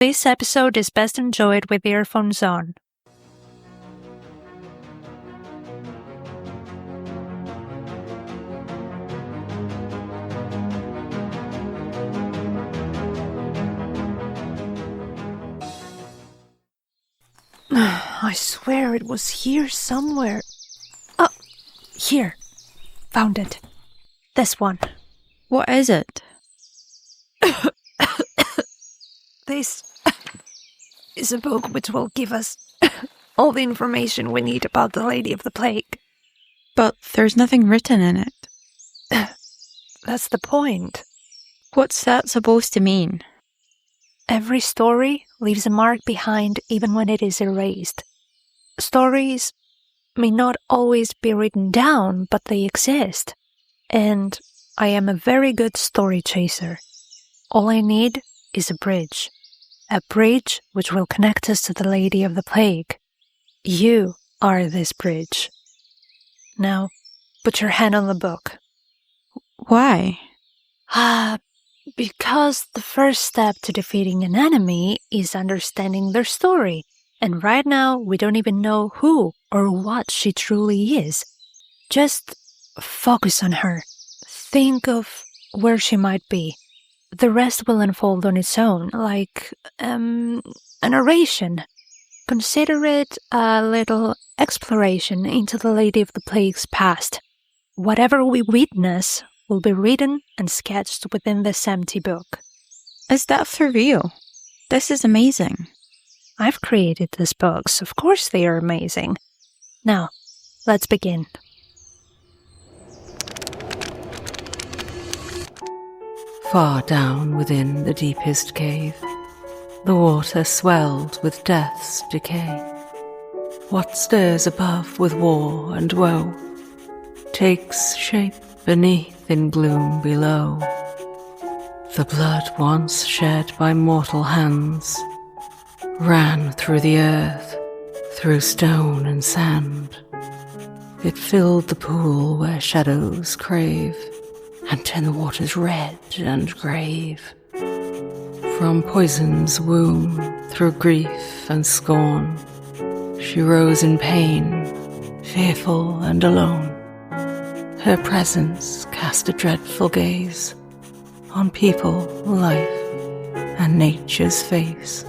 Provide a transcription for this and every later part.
This episode is best enjoyed with earphones on. I swear it was here somewhere. Oh, here. Found it. This one. What is it? This is a book which will give us all the information we need about the Lady of the Plague. But there's nothing written in it. That's the point. What's that supposed to mean? Every story leaves a mark behind even when it is erased. Stories may not always be written down, but they exist. And I am a very good story chaser. All I need is a bridge. A bridge which will connect us to the Lady of the Plague. You are this bridge. Now, put your hand on the book. Why? Because the first step to defeating an enemy is understanding their story. And right now, we don't even know who or what she truly is. Just focus on her. Think of where she might be. The rest will unfold on its own, like a narration. Consider it a little exploration into the Lady of the Plague's past. Whatever we witness will be written and sketched within this empty book. Is that for real? This is amazing. I've created these books. Of course they are amazing. Now, let's begin. Far down within the deepest cave, the water swelled with death's decay. What stirs above with war and woe takes shape beneath in gloom below. The blood once shed by mortal hands ran through the earth, through stone and sand. It filled the pool where shadows crave, and turned the waters red and grave. From poison's womb, through grief and scorn, she rose in pain, fearful and alone. Her presence cast a dreadful gaze on people, life, and nature's face.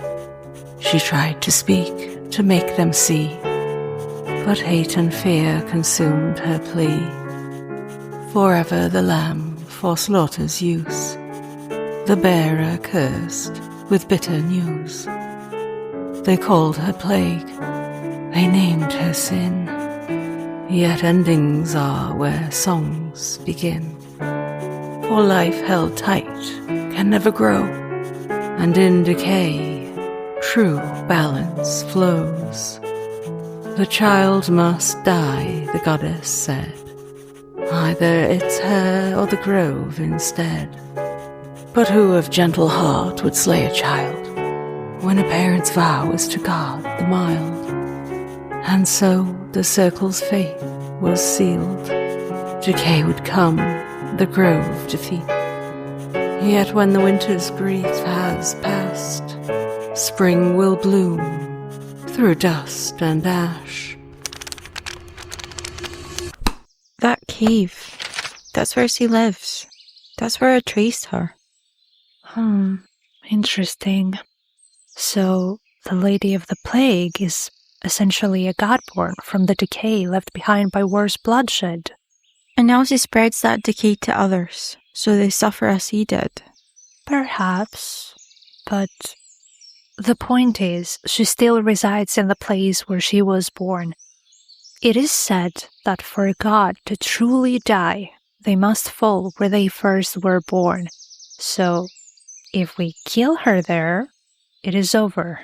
She tried to speak, to make them see, but hate and fear consumed her plea. Forever the lamb for slaughter's use, the bearer cursed with bitter news. They called her plague, they named her sin, yet endings are where songs begin. For life held tight can never grow, and in decay true balance flows. The child must die, the goddess said. Either it's her or the grove instead. But who of gentle heart would slay a child, when a parent's vow is to guard the mild? And so the circle's fate was sealed. Decay would come, the grove defeat. Yet when the winter's grief has passed, spring will bloom through dust and ash. That cave. That's where she lives. That's where I traced her. Interesting. So, the Lady of the Plague is essentially a godborn from the decay left behind by war's bloodshed. And now she spreads that decay to others, so they suffer as he did. Perhaps. But the point is, she still resides in the place where she was born. It is said that for a god to truly die, they must fall where they first were born. So, if we kill her there, it is over.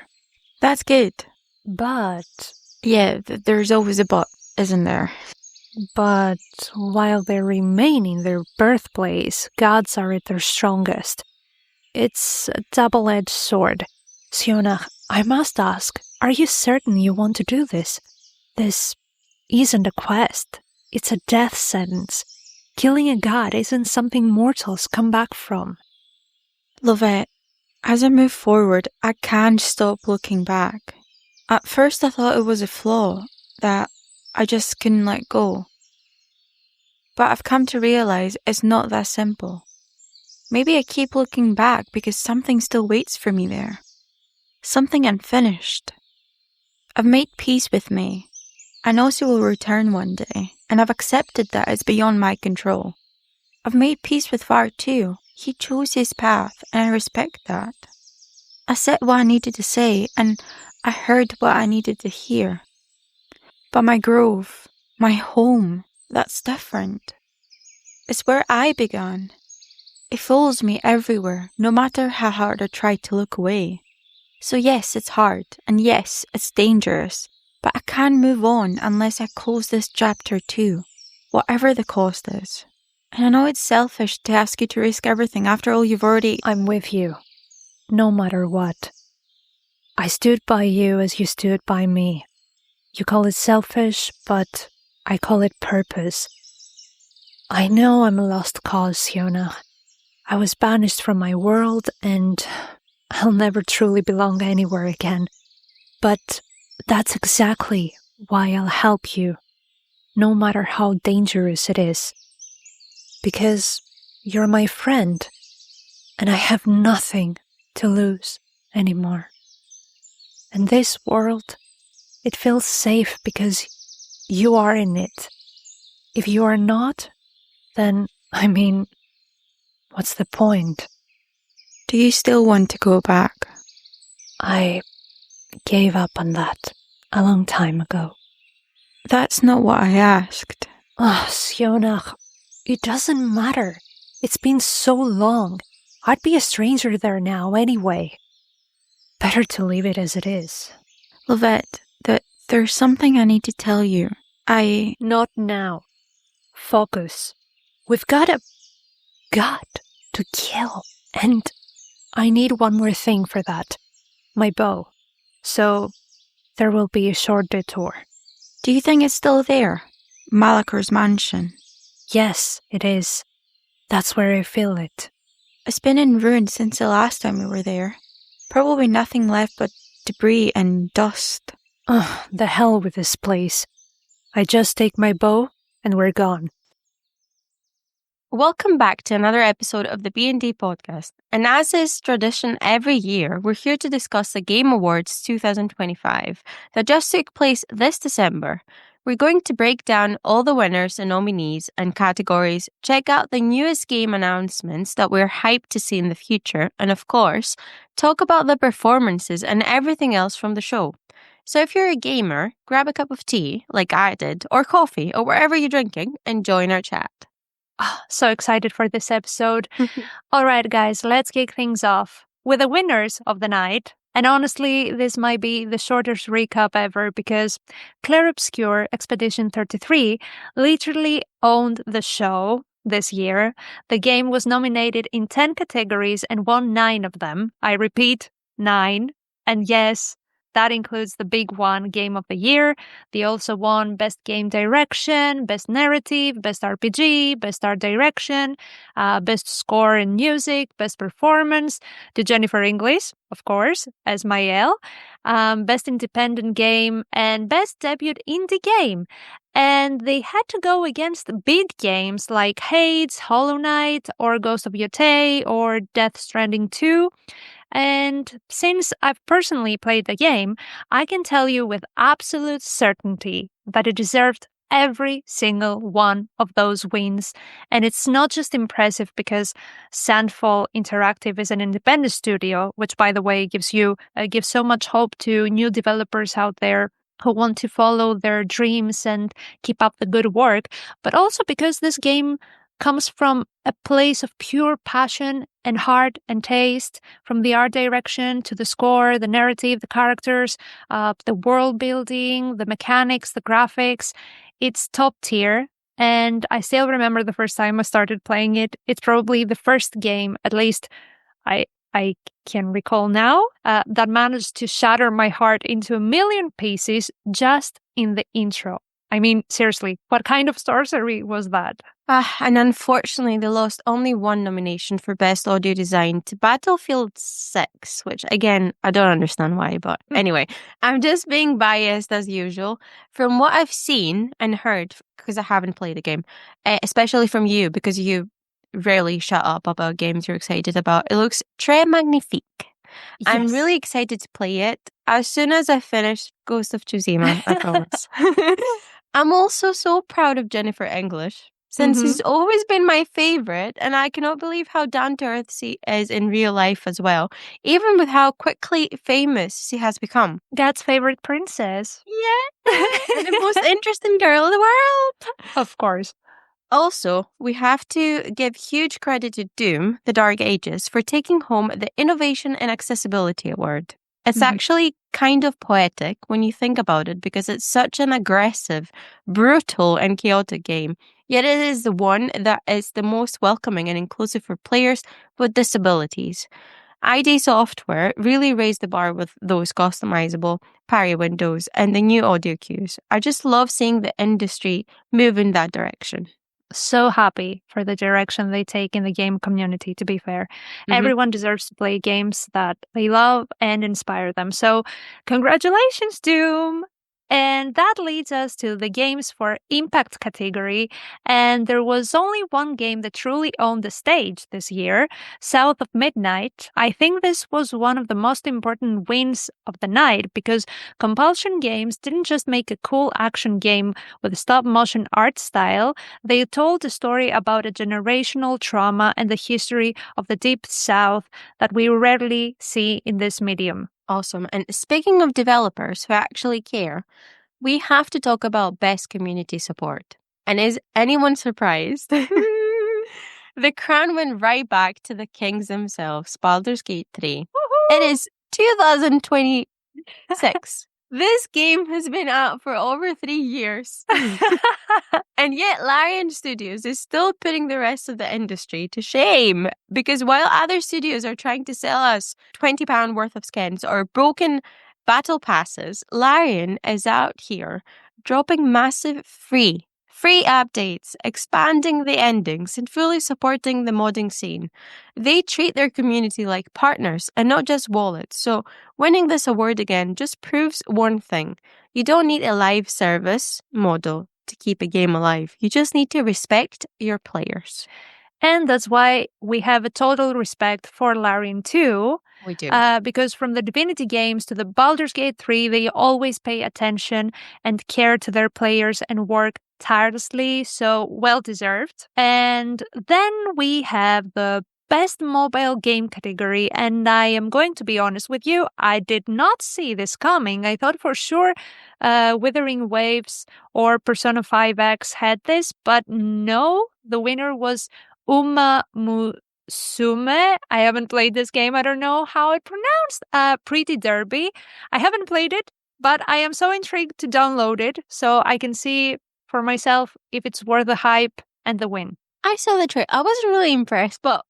That's good. But... Yeah, there's always a but, isn't there? But while they remain in their birthplace, gods are at their strongest. It's a double-edged sword. Sionnach, I must ask, are you certain you want to do this? This isn't a quest. It's a death sentence. Killing a god isn't something mortals come back from. Lovette, As I move forward, I can't stop looking back. At first I thought it was a flaw, that I just couldn't let go. But I've come to realize it's not that simple. Maybe I keep looking back because something still waits for me there. Something unfinished. I've made peace with me. I know she will return one day, and I've accepted that it's beyond my control. I've made peace with Var too. He chose his path, and I respect that. I said what I needed to say, and I heard what I needed to hear. But my grove, my home, that's different. It's where I began. It follows me everywhere, no matter how hard I try to look away. So yes, it's hard, and yes, it's dangerous, but I can't move on unless I close this chapter too, whatever the cost is. And I know it's selfish to ask you to risk everything after all you've already... I'm with you, no matter what. I stood by you as you stood by me. You call it selfish, but I call it purpose. I know I'm a lost cause, Sionnach. I was banished from my world, and I'll never truly belong anywhere again. But that's exactly why I'll help you, no matter how dangerous it is. Because you're my friend, and I have nothing to lose anymore. And this world, it feels safe because you are in it. If you are not, then, what's the point? Do you still want to go back? I gave up on that a long time ago. That's not what I asked. Sionnach, it doesn't matter. It's been so long. I'd be a stranger there now anyway. Better to leave it as it is. Lovette, there's something I need to tell you. Not now. Focus. We've got to kill. And I need one more thing for that. My bow. So there will be a short detour. Do you think it's still there? Malakar's mansion? Yes, it is. That's where I feel it. It's been in ruins since the last time we were there. Probably nothing left but debris and dust. The hell with this place. I just take my bow and we're gone. Welcome back to another episode of the B&D podcast. And as is tradition every year, we're here to discuss the Game Awards 2025 that just took place this December. We're going to break down all the winners and nominees and categories, check out the newest game announcements that we're hyped to see in the future, and of course, talk about the performances and everything else from the show. So if you're a gamer, grab a cup of tea, like I did, or coffee, or wherever you're drinking, and join our chat. So excited for this episode. All right, guys, let's kick things off with the winners of the night. And honestly, this might be the shortest recap ever because Clair Obscure Expedition 33 literally owned the show this year. The game was nominated in 10 categories and won 9 of them. I repeat, 9. And yes, that includes the big one, Game of the Year. They also won Best Game Direction, Best Narrative, Best RPG, Best Art Direction, Best Score in Music, Best Performance to Jennifer Inglis, of course, as Maëlle, Best Independent Game, and Best Debut Indie Game. And they had to go against big games like Hades, Hollow Knight, or Ghost of Yotei, or Death Stranding 2. And since I've personally played the game, I can tell you with absolute certainty that it deserved every single one of those wins. And it's not just impressive because Sandfall Interactive is an independent studio, which, by the way, gives so much hope to new developers out there who want to follow their dreams and keep up the good work, but also because this game comes from a place of pure passion and heart and taste, from the art direction to the score, the narrative, the characters, the world building, the mechanics, the graphics. It's top tier, and I still remember the first time I started playing it. It's probably the first game, at least I can recall now, that managed to shatter my heart into a million pieces just in the intro. I mean, seriously, what kind of sorcery was that? And unfortunately, they lost only one nomination for Best Audio Design to Battlefield 6, which, again, I don't understand why, but anyway, I'm just being biased as usual. From what I've seen and heard, because I haven't played the game, especially from you, because you rarely shut up about games you're excited about, it looks très magnifique. Yes. I'm really excited to play it as soon as I finish Ghost of Tsushima, I promise. I'm also so proud of Jennifer English, since he's always been my favorite, and I cannot believe how down-to-earth she is in real life as well, even with how quickly famous she has become. God's favorite princess. Yeah, and the most interesting girl in the world. Of course. Also, we have to give huge credit to Doom, The Dark Ages, for taking home the Innovation and Accessibility Award. It's actually kind of poetic when you think about it, because it's such an aggressive, brutal, and chaotic game. Yet it is the one that is the most welcoming and inclusive for players with disabilities. ID Software really raised the bar with those customizable parry windows and the new audio cues. I just love seeing the industry move in that direction. So happy for the direction they take in the game community, to be fair. Everyone deserves to play games that they love and inspire them. So congratulations, Doom! And that leads us to the Games for Impact category. And there was only one game that truly owned the stage this year, South of Midnight. I think this was one of the most important wins of the night, because Compulsion Games didn't just make a cool action game with a stop-motion art style. They told a story about a generational trauma and the history of the Deep South that we rarely see in this medium. Awesome. And speaking of developers who actually care, we have to talk about best community support. And is anyone surprised? The crown went right back to the kings themselves, Baldur's Gate 3. It is 2026. This game has been out for over 3 years. And yet Larian Studios is still putting the rest of the industry to shame, because while other studios are trying to sell us £20 worth of skins or broken battle passes, Larian is out here dropping massive free updates, expanding the endings, and fully supporting the modding scene. They treat their community like partners and not just wallets. So winning this award again just proves one thing. You don't need a live service model to keep a game alive. You just need to respect your players. And that's why we have a total respect for Larian too. We do. Because from the Divinity games to the Baldur's Gate 3, they always pay attention and care to their players and work tirelessly, so well deserved. And then we have the Best Mobile Game category, and I am going to be honest with you, I did not see this coming. I thought for sure Withering Waves or Persona 5X had this, but no, the winner was Uma Musume. I haven't played this game. I don't know how it pronounced. Pretty Derby. I haven't played it, but I am so intrigued to download it so I can see for myself if it's worth the hype and the win. I saw the trailer. I wasn't really impressed, but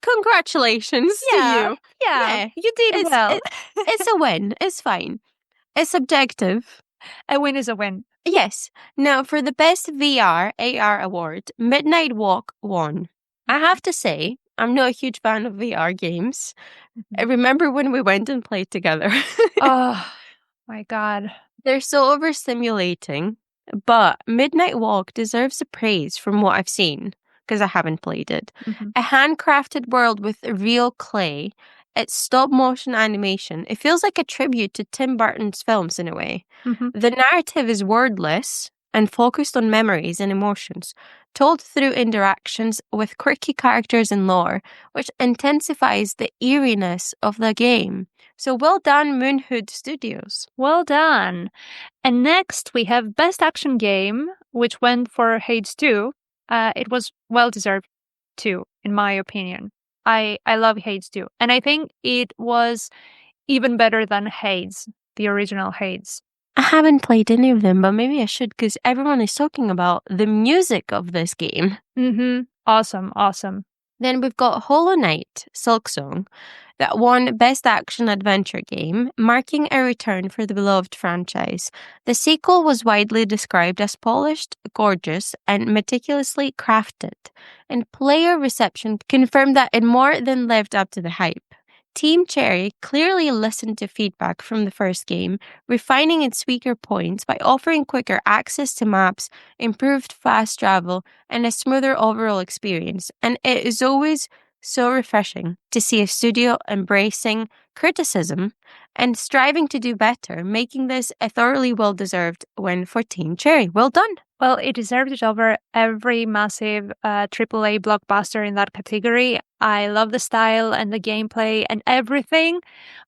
congratulations to you. Yeah, you did well. It's a win. It's fine. It's subjective. A win is a win. Yes. Now, for the best VR AR award, Midnight Walk won. I have to say, I'm not a huge fan of VR games. I remember when we went and played together. Oh, my God. They're so overstimulating, but Midnight Walk deserves the praise from what I've seen, because I haven't played it. A handcrafted world with real clay. It's stop-motion animation. It feels like a tribute to Tim Burton's films in a way. The narrative is wordless and focused on memories and emotions, told through interactions with quirky characters and lore, which intensifies the eeriness of the game. So well done, Moonhood Studios. Well done. And next we have Best Action Game, which went for Hades 2. It was well-deserved too, in my opinion. I love Hades 2, and I think it was even better than Hades, the original Hades. I haven't played any of them, but maybe I should, because everyone is talking about the music of this game. Awesome. Then we've got Hollow Knight, Silksong, that won Best Action Adventure Game, marking a return for the beloved franchise. The sequel was widely described as polished, gorgeous, and meticulously crafted, and player reception confirmed that it more than lived up to the hype. Team Cherry clearly listened to feedback from the first game, refining its weaker points by offering quicker access to maps, improved fast travel, and a smoother overall experience. And it is always so refreshing to see a studio embracing criticism and striving to do better, making this a thoroughly well-deserved win for Team Cherry. Well done. Well, it deserved it over every massive AAA blockbuster in that category. I love the style and the gameplay and everything,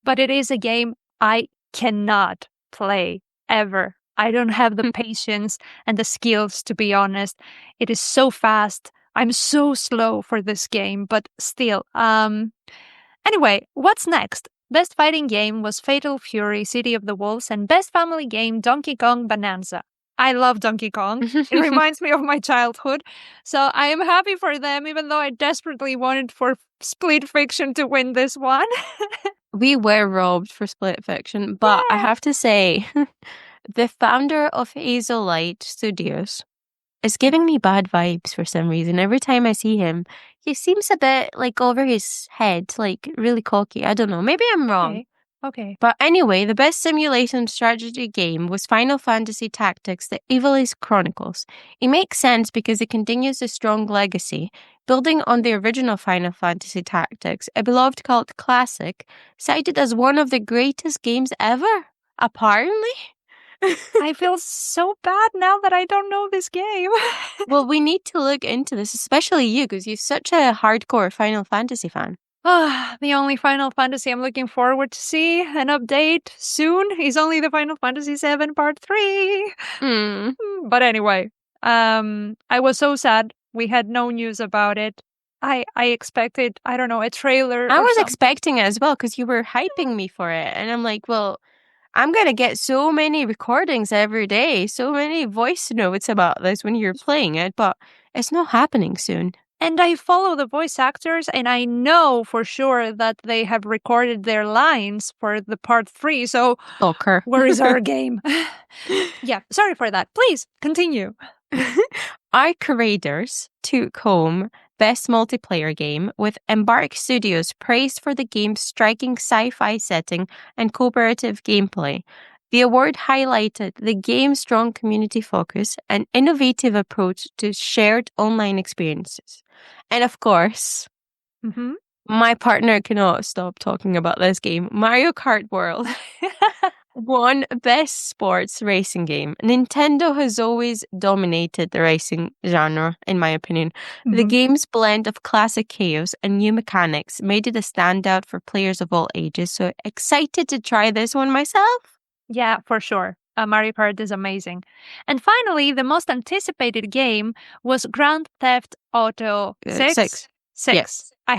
but it is a game I cannot play ever. I don't have the patience and the skills, to be honest. It is so fast. I'm so slow for this game, but still. Anyway, what's next? Best fighting game was Fatal Fury, City of the Wolves, and best family game, Donkey Kong Bonanza. I love Donkey Kong. It reminds me of my childhood. So I am happy for them, even though I desperately wanted for Split Fiction to win this one. We were robbed for Split Fiction, but I have to say, the founder of Hazelight Studios is giving me bad vibes for some reason. Every time I see him, he seems a bit like over his head, like really cocky. I don't know. Maybe I'm wrong. Okay. But anyway, the best simulation strategy game was Final Fantasy Tactics: The Ivalice Chronicles. It makes sense because it continues a strong legacy, building on the original Final Fantasy Tactics, a beloved cult classic, cited as one of the greatest games ever, apparently. I feel so bad now that I don't know this game. Well, we need to look into this, especially you, because you're such a hardcore Final Fantasy fan. The only Final Fantasy I'm looking forward to see an update soon is only the Final Fantasy VII Part 3. But anyway, I was so sad we had no news about it. I expected, I don't know, a trailer. I was expecting it as well because you were hyping me for it. And I'm like, well, I'm going to get so many recordings every day, so many voice notes about this when you're playing it, but it's not happening soon. And I follow the voice actors, and I know for sure that they have recorded their lines for the Part 3, so Stalker. Where is our game? Yeah, sorry for that. Please, continue. Our curators took home Best Multiplayer Game, with Embark Studios praised for the game's striking sci-fi setting and cooperative gameplay. The award highlighted the game's strong community focus and innovative approach to shared online experiences. And of course, my partner cannot stop talking about this game. Mario Kart World won Best Sports Racing Game. Nintendo has always dominated the racing genre, in my opinion. The game's blend of classic chaos and new mechanics made it a standout for players of all ages, so excited to try this one myself. Yeah, for sure. Mario Kart is amazing. And finally, the most anticipated game was Grand Theft Auto 6. Yes. I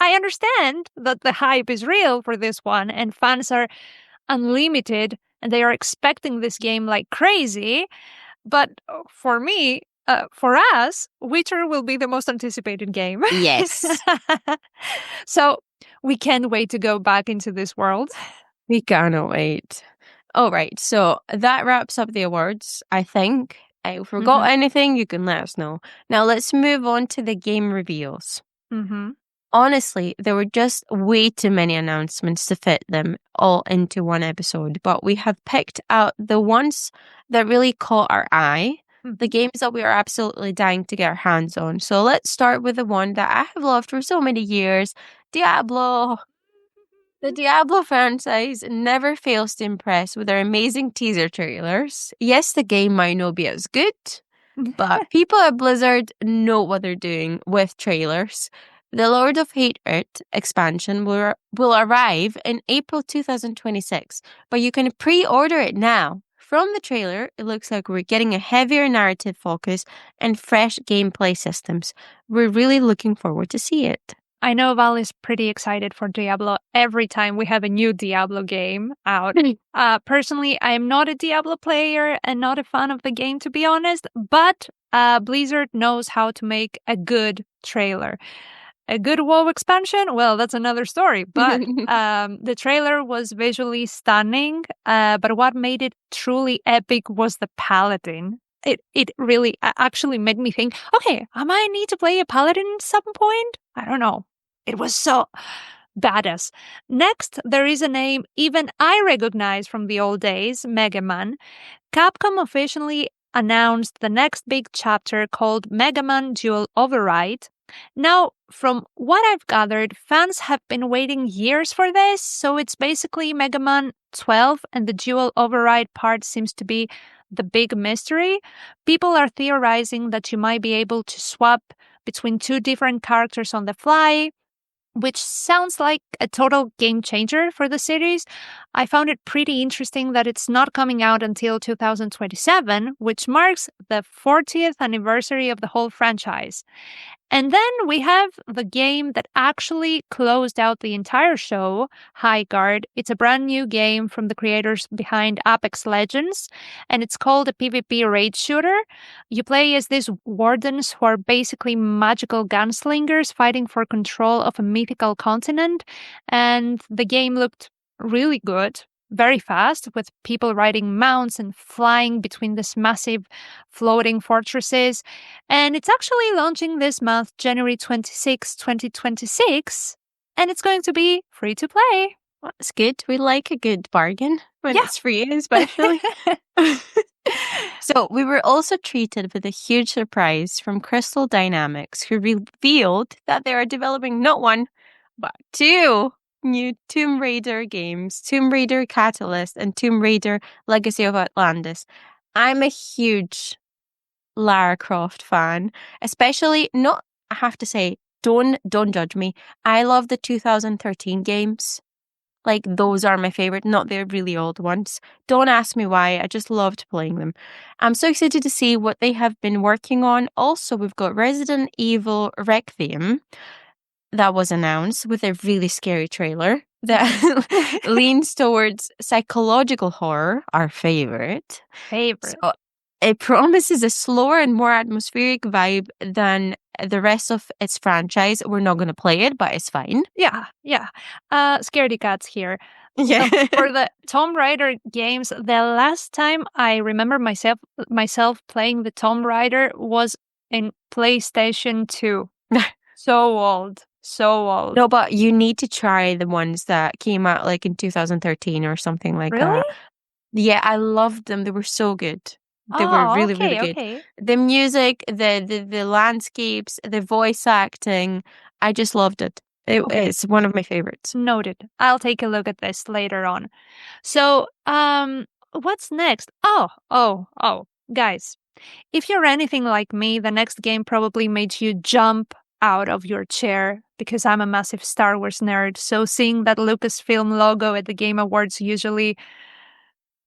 understand that the hype is real for this one and fans are unlimited and they are expecting this game like crazy. But for me, for us, Witcher will be the most anticipated game. Yes. So we can't wait to go back into this world. We cannot wait. All right, so that wraps up the awards, I think. If we forgot anything, you can let us know. Now let's move on to the game reveals. Honestly, there were just way too many announcements to fit them all into one episode, but we have picked out the ones that really caught our eye, the games that we are absolutely dying to get our hands on. So let's start with the one that I have loved for so many years, Diablo. The Diablo franchise never fails to impress with their amazing teaser trailers. Yes, the game might not be as good, but people at Blizzard know what they're doing with trailers. The Lord of Hatred expansion will arrive in April 2026, but you can pre-order it now. From the trailer, it looks like we're getting a heavier narrative focus and fresh gameplay systems. We're really looking forward to see it. I know Val is pretty excited for Diablo every time we have a new Diablo game out. Personally, I am not a Diablo player and not a fan of the game, to be honest, but Blizzard knows how to make a good trailer. A good WoW expansion? Well, that's another story, but the trailer was visually stunning, but what made it truly epic was the Paladin. It really actually made me think, okay, I might need to play a Paladin at some point? I don't know. It was so badass. Next, there is a name even I recognize from the old days, Mega Man. Capcom officially announced the next big chapter called Mega Man Dual Override. Now, from what I've gathered, fans have been waiting years for this, so it's basically Mega Man 12, and the dual override part seems to be the big mystery. People are theorizing that you might be able to swap between two different characters on the fly, which sounds like a total game changer for the series. I found it pretty interesting that it's not coming out until 2027, which marks the 40th anniversary of the whole franchise. And then we have the game that actually closed out the entire show, High Guard. It's a brand new game from the creators behind Apex Legends, and it's called a PvP raid shooter. You play as these wardens who are basically magical gunslingers fighting for control of a mythical continent, and the game looked really good. Very fast, with people riding mounts and flying between these massive floating fortresses. And it's actually launching this month, January 26, 2026, and it's going to be free to play. Well, that's good. We like a good bargain when it's free, especially. So we were also treated with a huge surprise from Crystal Dynamics, who revealed that they are developing not one, but two new Tomb Raider games, Tomb Raider Catalyst and Tomb Raider Legacy of Atlantis. I'm a huge Lara Croft fan, especially I have to say, don't judge me. I love the 2013 games. Like, those are my favorite, not the really old ones. Don't ask me why, I just loved playing them. I'm so excited to see what they have been working on. Also, we've got Resident Evil Requiem that was announced with a really scary trailer that leans towards psychological horror, our favorite. So it promises a slower and more atmospheric vibe than the rest of its franchise. We're not going to play it, but it's fine. Yeah. Scaredy cats here. Yeah. For the Tomb Raider games, the last time I remember myself playing the Tomb Raider was in PlayStation 2. So old. No, but you need to try the ones that came out like in 2013 or something like that. Really? Yeah, I loved them. They were so good. They were really, really good. Okay. The music, the landscapes, the voice acting, I just loved it. It's one of my favorites. Noted. I'll take a look at this later on. So, what's next? Oh, guys, if you're anything like me, the next game probably made you jump out of your chair, because I'm a massive Star Wars nerd. So seeing that Lucasfilm logo at the Game Awards usually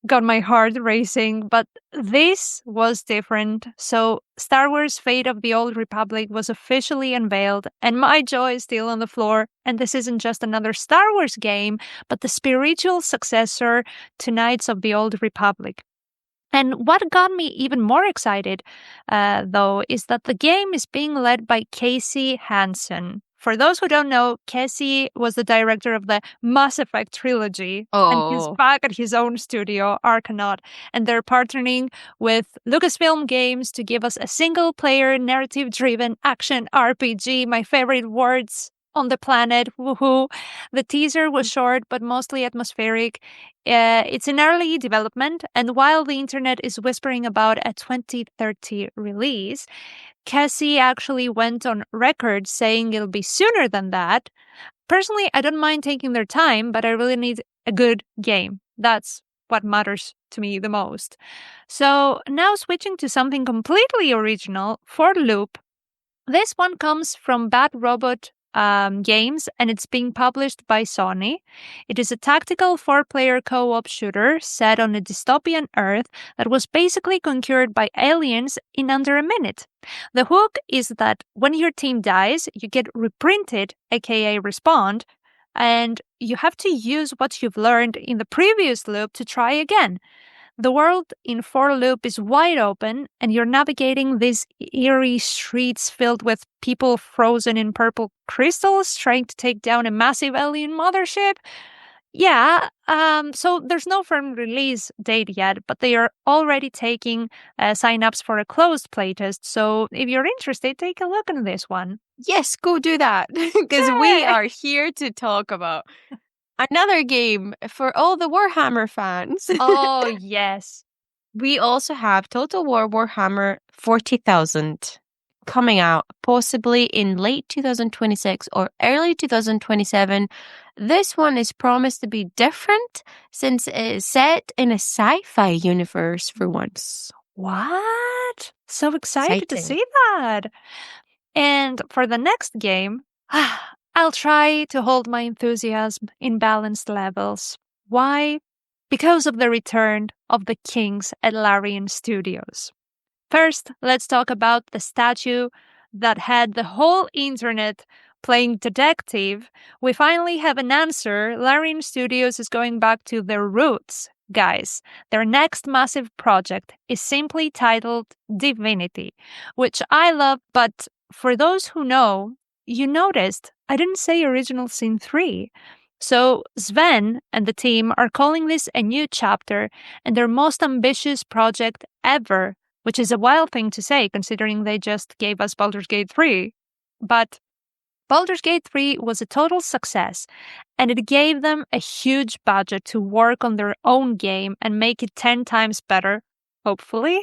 got my heart racing, but this was different. So Star Wars Fate of the Old Republic was officially unveiled, and my jaw is still on the floor. And this isn't just another Star Wars game, but the spiritual successor to Knights of the Old Republic. And what got me even more excited, though, is that the game is being led by Casey Hansen. For those who don't know, Casey was the director of the Mass Effect trilogy, and he's back at his own studio, Arcanaut, and they're partnering with Lucasfilm Games to give us a single-player, narrative-driven action RPG, my favorite words on the planet. Woohoo! The teaser was short, but mostly atmospheric. It's in early development, and while the internet is whispering about a 2030 release, Cassie actually went on record saying it'll be sooner than that. Personally, I don't mind taking their time, but I really need a good game. That's what matters to me the most. So now switching to something completely original, for Loop. This one comes from Bad Robot games, and it's being published by Sony. It is a tactical 4-player co-op shooter set on a dystopian Earth that was basically conquered by aliens in under a minute. The hook is that when your team dies, you get reprinted, aka respawned, and you have to use what you've learned in the previous loop to try again. The world in 4 loop is wide open, and you're navigating these eerie streets filled with people frozen in purple crystals trying to take down a massive alien mothership. Yeah, so there's no firm release date yet, but they are already taking sign-ups for a closed playtest. So if you're interested, take a look at this one. Yes, go do that, because we are here to talk about another game for all the Warhammer fans. Oh, yes. We also have Total War Warhammer 40,000 coming out possibly in late 2026 or early 2027. This one is promised to be different since it is set in a sci-fi universe for once. What? So excited to Exciting. see that. And for the next game, I'll try to hold my enthusiasm in balanced levels. Why? Because of the return of the kings at Larian Studios. First, let's talk about the statue that had the whole internet playing detective. We finally have an answer. Larian Studios is going back to their roots, guys. Their next massive project is simply titled Divinity, which I love, but for those who know, you noticed I didn't say Original Sin 3. So Sven and the team are calling this a new chapter and their most ambitious project ever, which is a wild thing to say considering they just gave us Baldur's Gate 3. But Baldur's Gate 3 was a total success, and it gave them a huge budget to work on their own game and make it 10 times better, hopefully.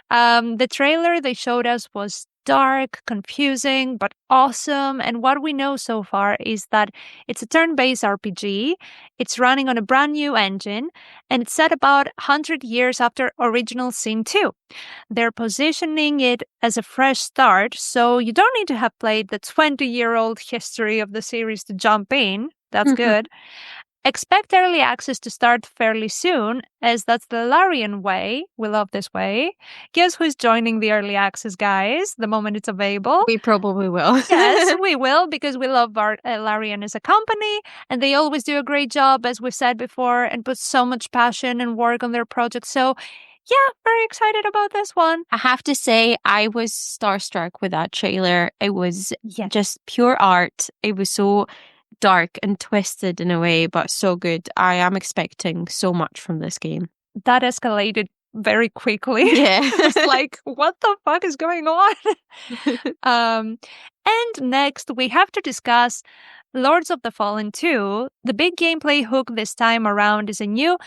The trailer they showed us was dark, confusing, but awesome. And what we know so far is that it's a turn-based RPG, it's running on a brand new engine, and it's set about 100 years after Original Sin 2. They're positioning it as a fresh start, so you don't need to have played the 20-year-old history of the series to jump in. That's good. Expect early access to start fairly soon, as that's the Larian way. We love this way. Guess who's joining the early access, guys, the moment it's available? We probably will. Yes, we will, because we love Larian as a company, and they always do a great job, as we've said before, and put so much passion and work on their projects. So, yeah, very excited about this one. I have to say, I was starstruck with that trailer. It was just pure art. It was so dark and twisted in a way, but so good. I am expecting so much from this game. That escalated very quickly. Yeah. It's like, what the fuck is going on? And next, we have to discuss Lords of the Fallen 2. The big gameplay hook this time around is a new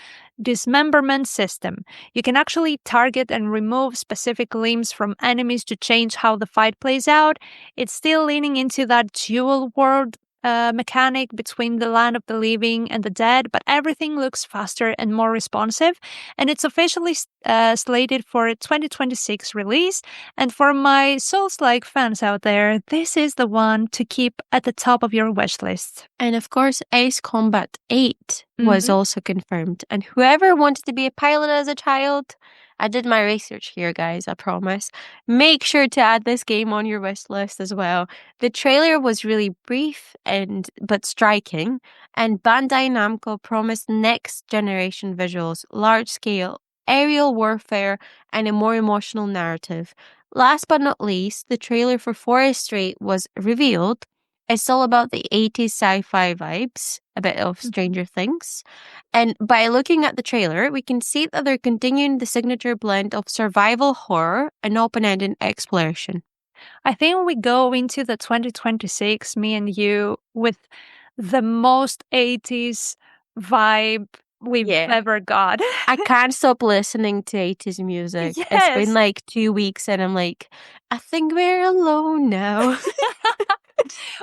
dismemberment system. You can actually target and remove specific limbs from enemies to change how the fight plays out. It's still leaning into that dual world mechanic between the land of the living and the dead, but everything looks faster and more responsive, and it's officially slated for a 2026 release. And for my Souls-like fans out there, this is the one to keep at the top of your wish list. And of course, Ace Combat 8 was also confirmed. And whoever wanted to be a pilot as a child, I did my research here, guys, I promise. Make sure to add this game on your wish list as well. The trailer was really brief but striking, and Bandai Namco promised next generation visuals, large scale, aerial warfare, and a more emotional narrative. Last but not least, the trailer for Forest 3 was revealed. It's all about the 80s sci-fi vibes, a bit of Stranger Things. And by looking at the trailer, we can see that they're continuing the signature blend of survival horror and open-ended exploration. I think we go into the 2026, me and you, with the most 80s vibe we've ever got. I can't stop listening to 80s music. Yes. It's been like 2 weeks and I'm like, I think we're alone now.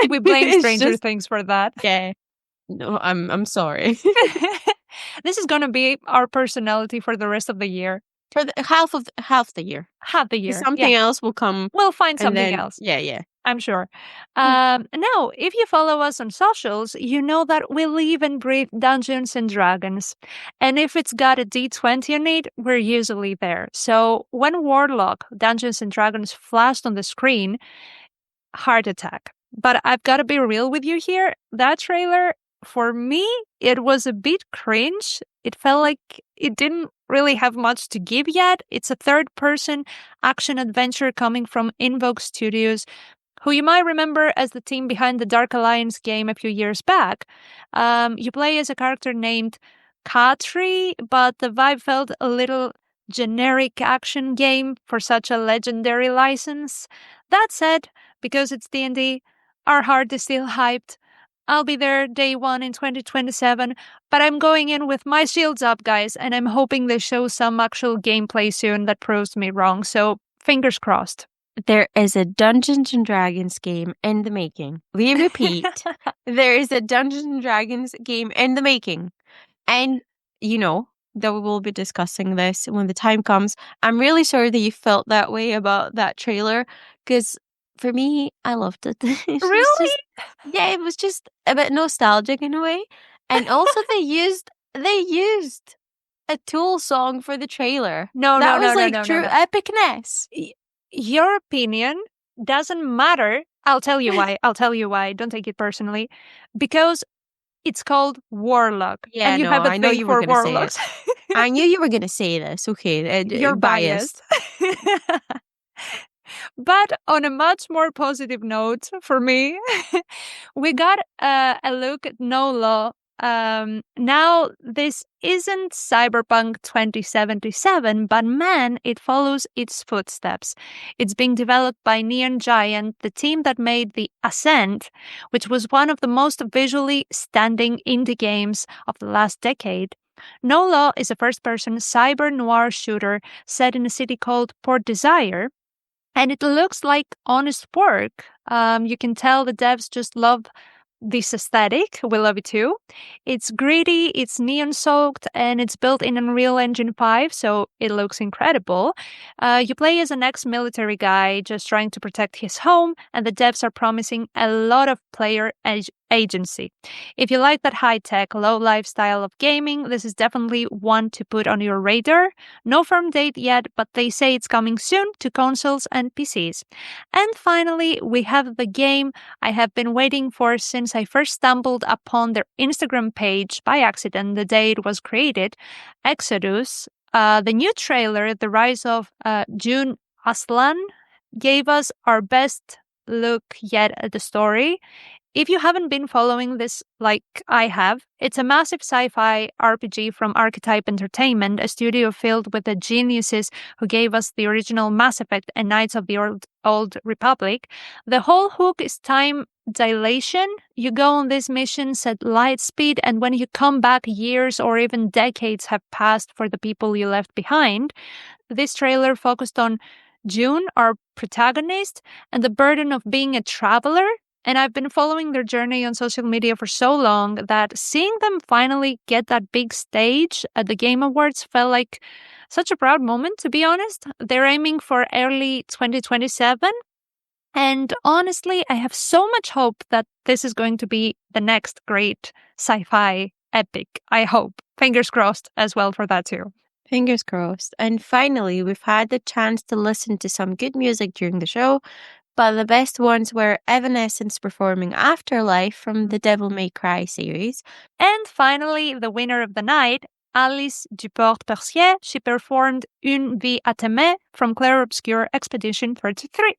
We blame Stranger Things for that. Yeah. No, I'm sorry. This is going to be our personality for the rest of the year. For the half the year. Half the year. Something else will come. We'll find something else. Yeah. I'm sure. Now, if you follow us on socials, you know that we live and breathe Dungeons and Dragons. And if it's got a D20 on it, we're usually there. So when Warlock Dungeons and Dragons flashed on the screen, heart attack. But I've got to be real with you here. That trailer, for me, it was a bit cringe. It felt like it didn't really have much to give yet. It's a third-person action adventure coming from Invoke Studios, who you might remember as the team behind the Dark Alliance game a few years back. You play as a character named Katri, but the vibe felt a little generic action game for such a legendary license. That said, because it's D&D, our heart is still hyped. I'll be there day one in 2027, but I'm going in with my shields up, guys, and I'm hoping they show some actual gameplay soon that proves me wrong, so fingers crossed. There is a Dungeons and Dragons game in the making. We repeat, there is a Dungeons and Dragons game in the making. And, you know, that we will be discussing this when the time comes. I'm really sorry that you felt that way about that trailer, because for me, I loved it. Really? It was just a bit nostalgic in a way. And also they used a Tool song for the trailer. No, that was no, true epicness. Your opinion doesn't matter. I'll tell you why. Don't take it personally. Because it's called Warlock. Yeah, and you have a I know thing you were for going to say warlocks. it. I knew you were going to say this. Okay, You're biased. But on a much more positive note for me, we got a look at No Law. Now, this isn't Cyberpunk 2077, but man, it follows its footsteps. It's being developed by Neon Giant, the team that made The Ascent, which was one of the most visually stunning indie games of the last decade. No Law is a first-person cyber noir shooter set in a city called Port Desire, and it looks like honest work. You can tell the devs just love this aesthetic. We love it too. It's gritty, it's neon-soaked, and it's built in Unreal Engine 5, so it looks incredible. You play as an ex-military guy just trying to protect his home, and the devs are promising a lot of player agency. If you like that high-tech, low-life style of gaming, this is definitely one to put on your radar. No firm date yet, but they say it's coming soon to consoles and PCs. And finally, we have the game I have been waiting for since I first stumbled upon their Instagram page by accident the day it was created, Exodus. The new trailer, The Rise of June Aslan, gave us our best look yet at the story. If you haven't been following this like I have, it's a massive sci-fi RPG from Archetype Entertainment, a studio filled with the geniuses who gave us the original Mass Effect and Knights of the Old Republic. The whole hook is time dilation. You go on these missions at light speed, and when you come back, years or even decades have passed for the people you left behind. This trailer focused on June, our protagonist, and the burden of being a traveler. And I've been following their journey on social media for so long that seeing them finally get that big stage at the Game Awards felt like such a proud moment, to be honest. They're aiming for early 2027. And honestly, I have so much hope that this is going to be the next great sci-fi epic, I hope. Fingers crossed as well for that too. Fingers crossed. And finally, we've had the chance to listen to some good music during the show, but the best ones were Evanescence performing Afterlife from the Devil May Cry series. And finally, the winner of the night, Alice Duport-Percier. She performed Une vie à t'aimer from Clair Obscur Expedition 33.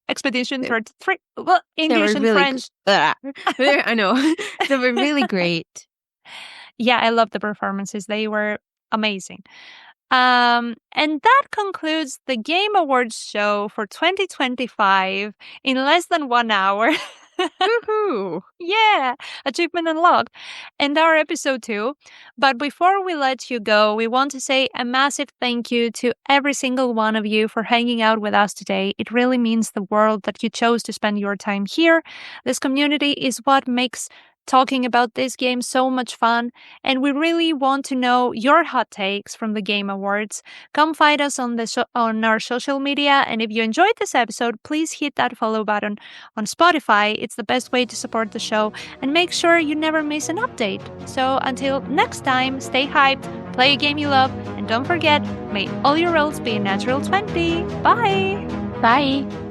Expedition 33. Well, English and French. I know. They were really great. Yeah, I love the performances. They were amazing. And that concludes the Game Awards show for 2025 in less than 1 hour. Woohoo! Yeah, achievement unlocked. And our episode 2. But before we let you go, we want to say a massive thank you to every single one of you for hanging out with us today. It really means the world that you chose to spend your time here. This community is what makes talking about this game. So much fun. And we really want to know your hot takes from the Game Awards. Come find us on our social media. And if you enjoyed this episode, please hit that follow button on Spotify. It's the best way to support the show. And make sure you never miss an update. So until next time, stay hyped, play a game you love, and don't forget, may all your rolls be a natural 20. Bye! Bye!